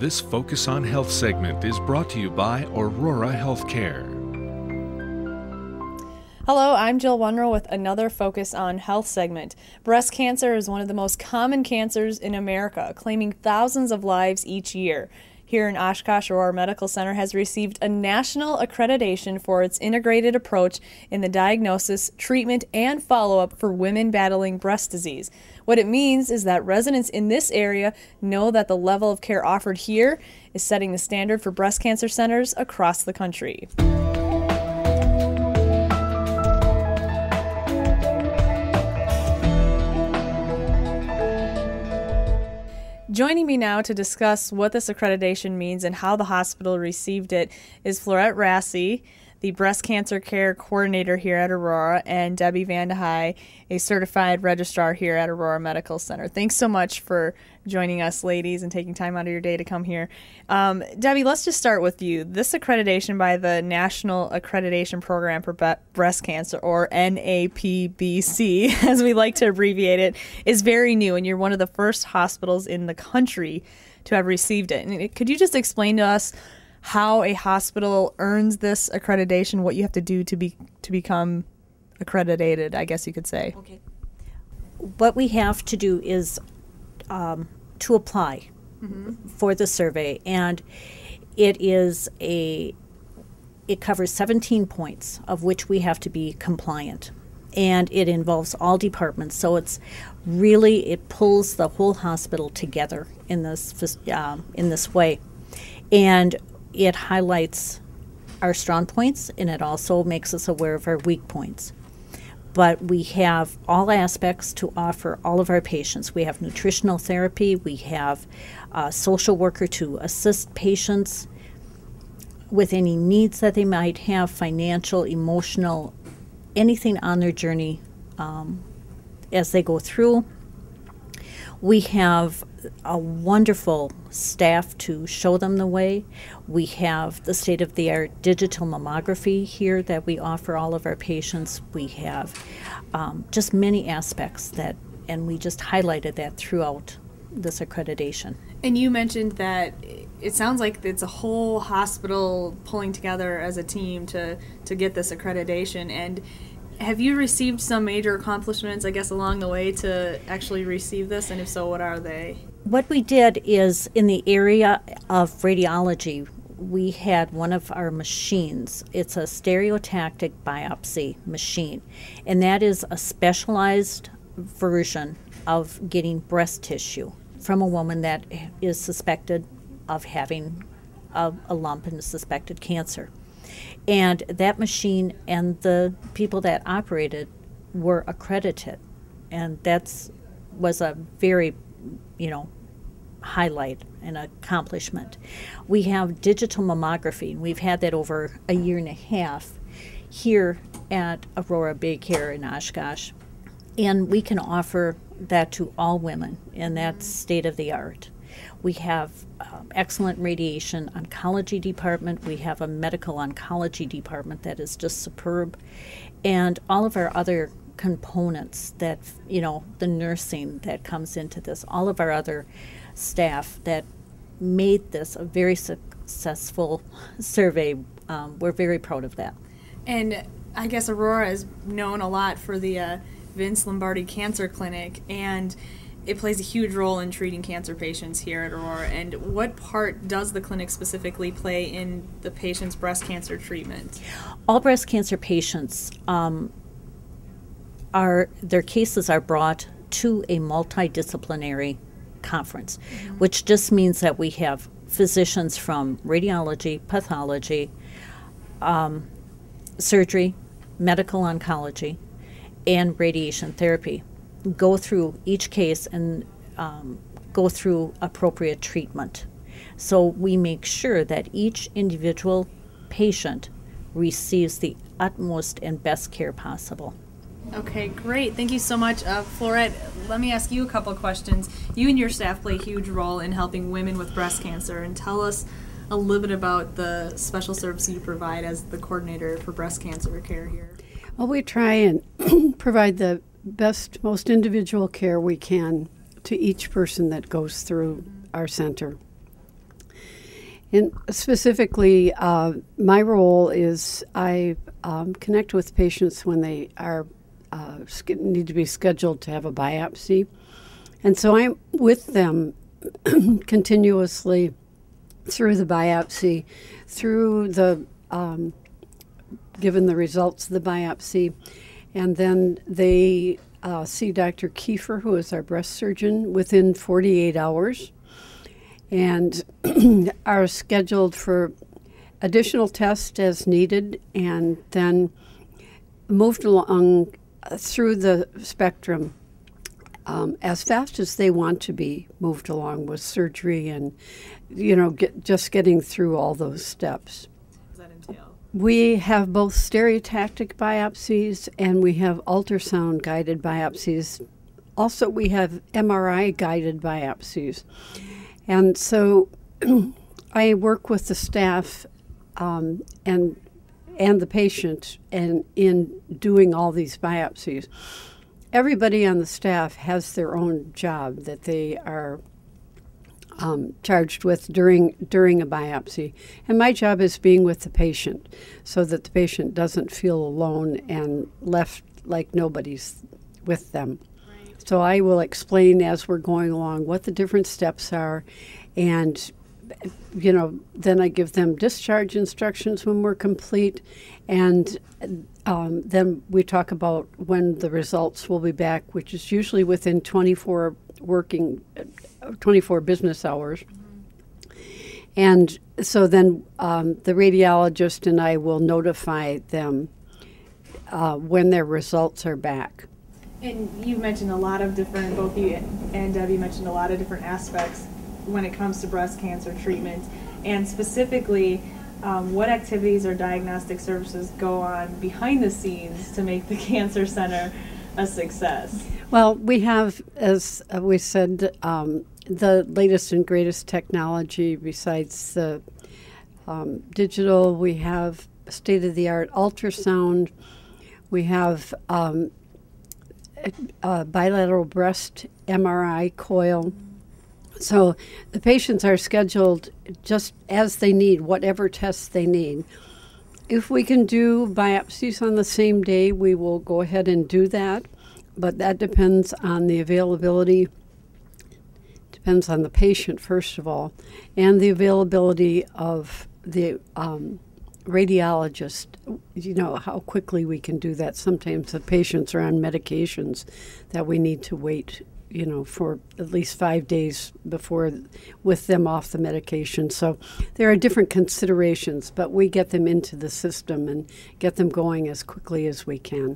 This Focus on Health segment is brought to you by Aurora Healthcare. Hello, I'm Jill Wunrow with another Focus on Health segment. Breast cancer is one of the most common cancers in America, claiming thousands of lives each year. Here in Oshkosh, Aurora Medical Center has received a national accreditation for its integrated approach in the diagnosis, treatment, and follow-up for women battling breast disease. What it means is that residents in this area know that the level of care offered here is setting the standard for breast cancer centers across the country. Joining me now to discuss what this accreditation means and how the hospital received it is Florette Rassi, the breast cancer care coordinator here at Aurora, and Debbie Vandehei, a certified registrar here at Aurora Medical Center. Thanks so much for joining us, ladies, and taking time out of your day to come here. Debbie, let's just start with you. This accreditation by the National Accreditation Program for Breast Cancer, or NAPBC, as we like to abbreviate it, is very new, and you're one of the first hospitals in the country to have received it. And could you just explain to us how a hospital earns this accreditation, what you have to do to become accredited, I guess you could say? Okay. What we have to do is to apply for the survey, and it covers 17 points, of which we have to be compliant, and it involves all departments. So it pulls the whole hospital together in this way, and it highlights our strong points, and it also makes us aware of our weak points. But we have all aspects to offer all of our patients. We have nutritional therapy, we have a social worker to assist patients with any needs that they might have, financial, emotional, anything on their journey as they go through. We have a wonderful staff to show them the way. We have the state-of-the-art digital mammography here that we offer all of our patients. We have just many aspects and we just highlighted that throughout this accreditation. And you mentioned that it sounds like it's a whole hospital pulling together as a team to get this accreditation. And have you received some major accomplishments, I guess, along the way to actually receive this? And if so, what are they? What we did is, in the area of radiology, we had one of our machines. It's a stereotactic biopsy machine, and that is a specialized version of getting breast tissue from a woman that is suspected of having a lump and suspected cancer. And that machine and the people that operated were accredited, and was a very, highlight and accomplishment. We have digital mammography. We've had that over a year and a half here at Aurora Baycare in Oshkosh, and we can offer that to all women, and that's state of the art. We have excellent radiation oncology department. We have a medical oncology department that is just superb. And all of our other components that, the nursing that comes into this, all of our other staff that made this a very successful survey, we're very proud of that. And I guess Aurora is known a lot for the Vince Lombardi Cancer Clinic, and it plays a huge role in treating cancer patients here at Aurora. And what part does the clinic specifically play in the patient's breast cancer treatment? All breast cancer patients, their cases are brought to a multidisciplinary conference, which just means that we have physicians from radiology, pathology, surgery, medical oncology, and radiation therapy go through each case and go through appropriate treatment. So we make sure that each individual patient receives the utmost and best care possible. Okay, great. Thank you so much. Florette, let me ask you a couple of questions. You and your staff play a huge role in helping women with breast cancer, and tell us a little bit about the special services you provide as the coordinator for breast cancer care here. Well, we try and provide the best, most individual care we can to each person that goes through our center. And specifically, my role is I connect with patients when they are need to be scheduled to have a biopsy. And so I'm with them continuously through the biopsy, through the given the results of the biopsy, and then they see Dr. Kiefer, who is our breast surgeon, within 48 hours, and are scheduled for additional tests as needed, and then moved along through the spectrum as fast as they want to be moved along with surgery and, just getting through all those steps. What does that entail? We have both stereotactic biopsies and we have ultrasound guided biopsies. Also, we have MRI guided biopsies. And so I work with the staff and the patient and in doing all these biopsies. Everybody on the staff has their own job that they are charged with during a biopsy. And my job is being with the patient so that the patient doesn't feel alone and left like nobody's with them. Right. So I will explain as we're going along what the different steps are, and then I give them discharge instructions when we're complete, and then we talk about when the results will be back, which is usually within 24 business hours. And so then the radiologist and I will notify them when their results are back. And you've mentioned a lot of different, both you and Debbie mentioned a lot of different aspects when it comes to breast cancer treatment, and specifically what activities or diagnostic services go on behind the scenes to make the Cancer Center a success? Well, we have, as we said, the latest and greatest technology. Besides the digital, we have state-of-the-art ultrasound. We have a bilateral breast MRI coil. So the patients are scheduled just as they need, whatever tests they need. If we can do biopsies on the same day, we will go ahead and do that, but that depends on the availability, depends on the patient first of all, and the availability of the radiologist, how quickly we can do that. Sometimes the patients are on medications that we need to wait for at least 5 days before with them off the medication. So there are different considerations, but we get them into the system and get them going as quickly as we can.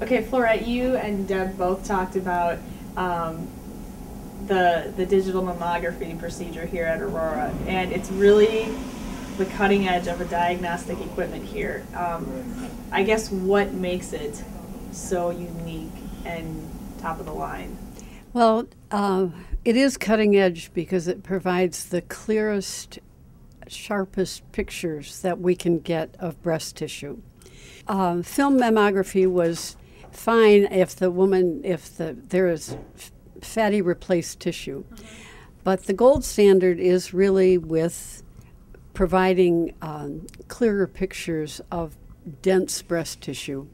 Okay, Florette, you and Deb both talked about the digital mammography procedure here at Aurora, and it's really the cutting edge of a diagnostic equipment here. I guess what makes it so unique and top of the line? Well, it is cutting edge because it provides the clearest, sharpest pictures that we can get of breast tissue. Film mammography was fine if there is fatty replaced tissue, but the gold standard is really with providing clearer pictures of dense breast tissue.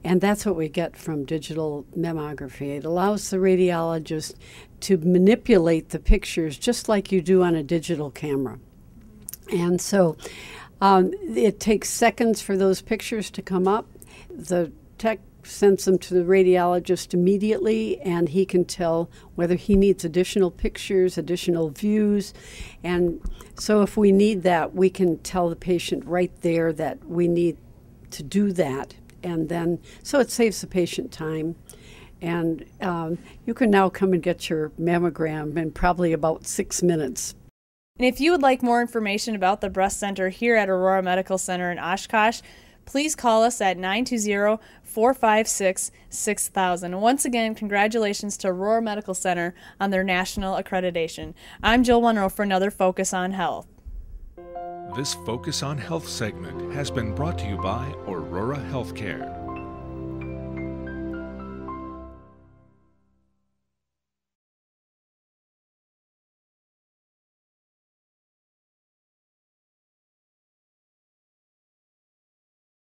And that's what we get from digital mammography. It allows the radiologist to manipulate the pictures just like you do on a digital camera. And so it takes seconds for those pictures to come up. The tech sends them to the radiologist immediately, and he can tell whether he needs additional pictures, additional views. And so if we need that, we can tell the patient right there that we need to do that. And then, so it saves the patient time. And you can now come and get your mammogram in probably about 6 minutes. And if you would like more information about the breast center here at Aurora Medical Center in Oshkosh, please call us at 920-456-6000. Once again, congratulations to Aurora Medical Center on their national accreditation. I'm Jill Monroe for another Focus on Health. This Focus on Health segment has been brought to you by Aurora Healthcare.